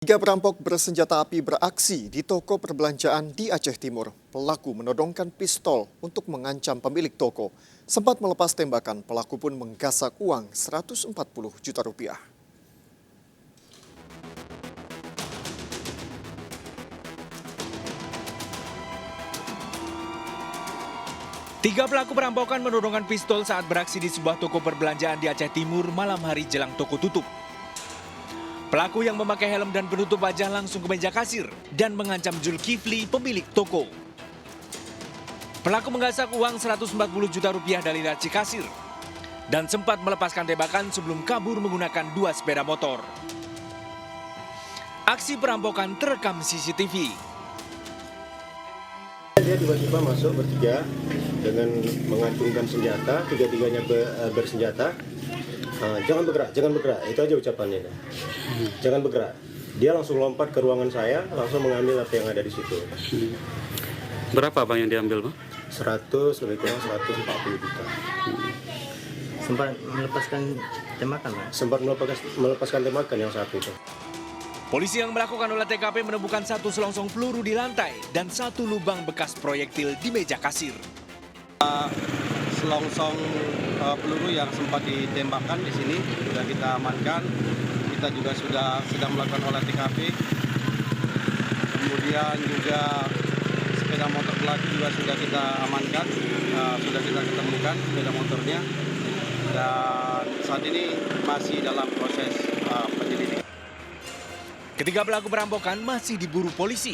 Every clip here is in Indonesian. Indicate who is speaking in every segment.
Speaker 1: Tiga perampok bersenjata api beraksi di toko perbelanjaan di Aceh Timur. Pelaku menodongkan pistol untuk mengancam pemilik toko. Sempat melepas tembakan, pelaku pun menggasak uang 140 juta rupiah.
Speaker 2: Tiga pelaku perampokan menodongkan pistol saat beraksi di sebuah toko perbelanjaan di Aceh Timur malam hari jelang toko tutup. Pelaku yang memakai helm dan penutup wajah langsung ke meja kasir dan mengancam Zulkifli, pemilik toko. Pelaku menggasak uang 140 juta rupiah dari laci kasir dan sempat melepaskan tembakan sebelum kabur menggunakan dua sepeda motor. Aksi perampokan terekam CCTV.
Speaker 3: Dia tiba-tiba masuk bertiga dengan mengacungkan senjata, tiga-tiganya bersenjata. Jangan bergerak, itu aja ucapannya. Jangan bergerak. Dia langsung lompat ke ruangan saya, langsung mengambil apa yang ada di situ.
Speaker 4: Berapa bang yang diambil bang?
Speaker 3: 100, lebih kurang 140 juta.
Speaker 5: Sempat melepaskan tembakan, Pak?
Speaker 3: Sempat melepaskan tembakan yang satu itu.
Speaker 2: Polisi yang melakukan olah TKP menemukan satu selongsong peluru di lantai dan satu lubang bekas proyektil di meja kasir.
Speaker 6: Selongsong peluru yang sempat ditembakkan di sini sudah kita amankan. Kita juga sedang melakukan olah TKP. Kemudian juga sepeda motor pelaku juga sudah kita amankan, sudah kita ketemukan sepeda motornya. Dan saat ini masih dalam proses penyelidikan.
Speaker 2: Ketiga pelaku perampokan masih diburu polisi.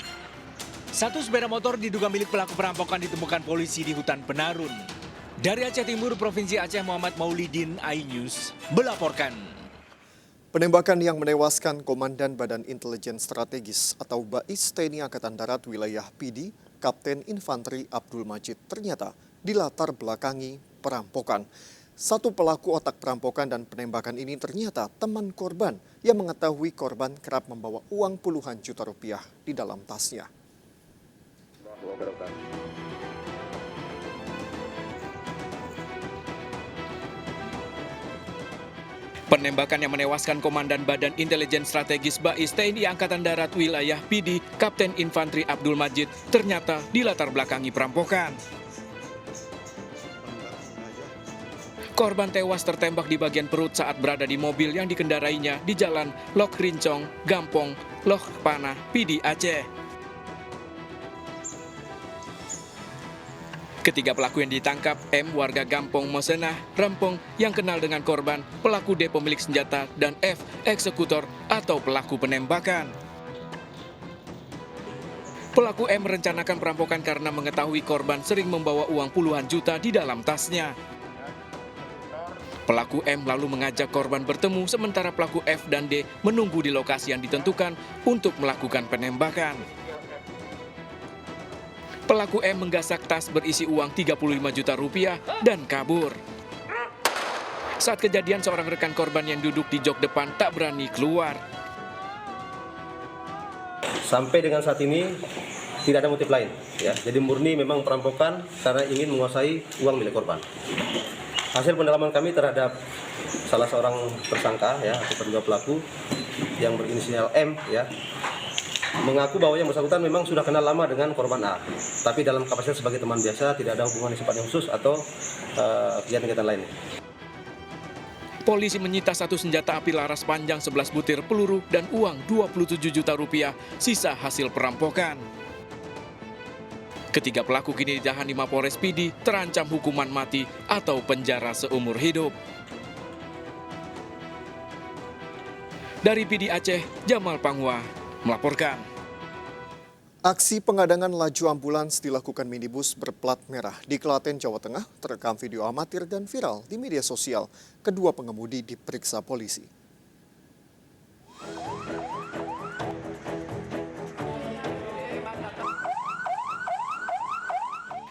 Speaker 2: Satu sepeda motor diduga milik pelaku perampokan ditemukan polisi di hutan Penarun. Dari Aceh Timur, Provinsi Aceh, Muhammad Maulidin, iNews melaporkan.
Speaker 1: Penembakan yang menewaskan Komandan Badan Intelijen Strategis atau BAIS TNI Angkatan Darat Wilayah PD, Kapten Infantri Abdul Majid ternyata dilatar belakangi perampokan. Satu pelaku otak perampokan dan penembakan ini ternyata teman korban yang mengetahui korban kerap membawa uang puluhan juta rupiah di dalam tasnya.
Speaker 2: Penembakan yang menewaskan Komandan Badan Intelijen Strategis BAIS TNI Angkatan Darat Wilayah PD, Kapten Infantri Abdul Majid ternyata dilatar belakangi perampokan. Korban tewas tertembak di bagian perut saat berada di mobil yang dikendarainya di Jalan Lok Rincong, Gampong, Lok Panah, PD Aceh. Ketiga pelaku yang ditangkap, M warga Gampong Mosenah, Rempong yang kenal dengan korban, pelaku D pemilik senjata, dan F eksekutor atau pelaku penembakan. Pelaku M merencanakan perampokan karena mengetahui korban sering membawa uang puluhan juta di dalam tasnya. Pelaku M lalu mengajak korban bertemu sementara pelaku F dan D menunggu di lokasi yang ditentukan untuk melakukan penembakan. Pelaku M menggasak tas berisi uang 35 juta rupiah dan kabur. Saat kejadian, seorang rekan korban yang duduk di jok depan tak berani keluar.
Speaker 3: Sampai dengan saat ini tidak ada motif lain, ya. Jadi murni memang perampokan karena ingin menguasai uang milik korban. Hasil pendalaman kami terhadap salah seorang tersangka, ya, atau terduga pelaku yang berinisial M, ya, mengaku bahwa yang bersangkutan memang sudah kenal lama dengan korban A, tapi dalam kapasitas sebagai teman biasa, tidak ada hubungan yang sifatnya khusus atau kegiatan-kegiatan lainnya.
Speaker 2: Polisi menyita satu senjata api laras panjang 11 butir peluru dan uang 27 juta rupiah sisa hasil perampokan. Ketiga pelaku kini ditahan di Mapores PD terancam hukuman mati atau penjara seumur hidup. Dari PD Aceh, Jamal Panghua melaporkan.
Speaker 1: Aksi pengadangan laju ambulans dilakukan minibus berplat merah di Klaten, Jawa Tengah, terekam video amatir dan viral di media sosial. Kedua pengemudi diperiksa polisi.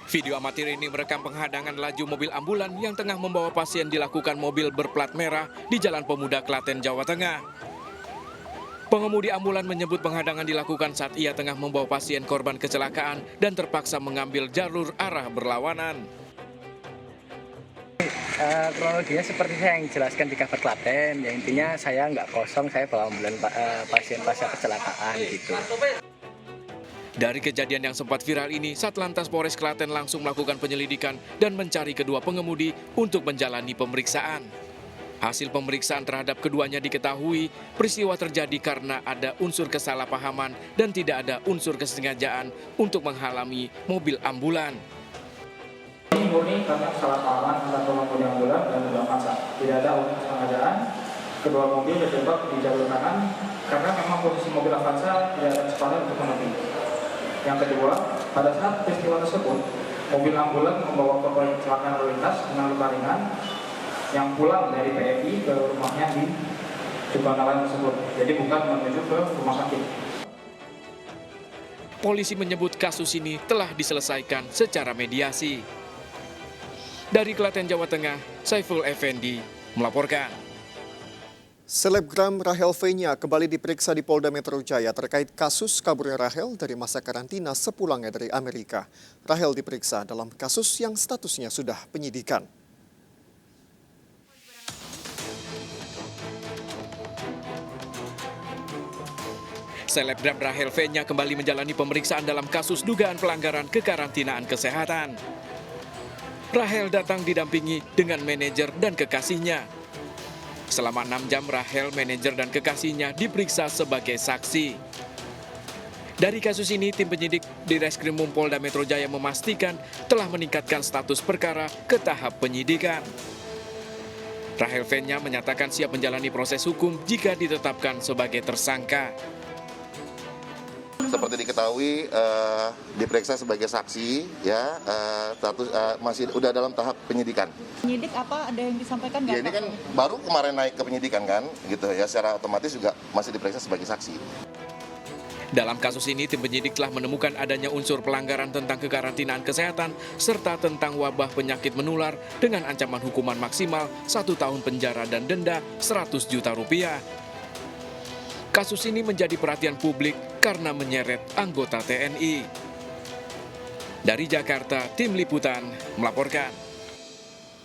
Speaker 2: Video amatir ini merekam penghadangan laju mobil ambulan yang tengah membawa pasien dilakukan mobil berplat merah di Jalan Pemuda Klaten, Jawa Tengah. Pengemudi ambulan menyebut penghadangan dilakukan saat ia tengah membawa pasien korban kecelakaan dan terpaksa mengambil jalur arah berlawanan.
Speaker 7: Kronologinya seperti saya yang jelaskan di cover Klaten, ya intinya saya nggak kosong, saya bawa ambulan pasien pasca kecelakaan gitu.
Speaker 2: Dari kejadian yang sempat viral ini, Satlantas Polres Klaten langsung melakukan penyelidikan dan mencari kedua pengemudi untuk menjalani pemeriksaan. Hasil pemeriksaan terhadap keduanya diketahui peristiwa terjadi karena ada unsur kesalahpahaman dan tidak ada unsur kesengajaan untuk menghalangi mobil ambulan.
Speaker 8: Ini murni karena kesalahpahaman antara pengemudi ambulan dan mobil Avanza. Tidak ada unsur kesengajaan. Kedua mobil terjebak di jalur kanan karena memang posisi mobil Avanza tidak ada sepadan untuk menepi. Yang kedua, pada saat peristiwa tersebut, mobil ambulan membawa korban kecelakaan lalu lintas dengan luka ringan yang pulang dari PMI ke rumahnya di Jepang tersebut. Jadi bukan menuju ke rumah sakit.
Speaker 2: Polisi menyebut kasus ini telah diselesaikan secara mediasi. Dari Klaten, Jawa Tengah, Saiful Effendi melaporkan.
Speaker 1: Selebgram Rachel V-nya kembali diperiksa di Polda Metro Jaya terkait kasus kaburnya Rachel dari masa karantina sepulangnya dari Amerika. Rachel diperiksa dalam kasus yang statusnya sudah penyidikan.
Speaker 2: Selebgram Rachel V-nya kembali menjalani pemeriksaan dalam kasus dugaan pelanggaran kekarantinaan kesehatan. Rachel datang didampingi dengan manajer dan kekasihnya. Selama 6 jam, Rachel, manajer, dan kekasihnya diperiksa sebagai saksi. Dari kasus ini, tim penyidik di Reskrimum Polda Metro Jaya memastikan telah meningkatkan status perkara ke tahap penyidikan. Rachel V-nya menyatakan siap menjalani proses hukum jika ditetapkan sebagai tersangka.
Speaker 9: Seperti diketahui diperiksa sebagai saksi, ya status masih udah dalam tahap penyidikan.
Speaker 10: Penyidik apa ada yang disampaikan nggak?
Speaker 9: Ya ini kan baru kemarin naik ke penyidikan kan, gitu ya, secara otomatis juga masih diperiksa sebagai saksi.
Speaker 2: Dalam kasus ini, tim penyidik telah menemukan adanya unsur pelanggaran tentang kekarantinaan kesehatan serta tentang wabah penyakit menular dengan ancaman hukuman maksimal 1 tahun penjara dan denda 100 juta rupiah. Kasus ini menjadi perhatian publik karena menyeret anggota TNI. Dari Jakarta, tim liputan melaporkan.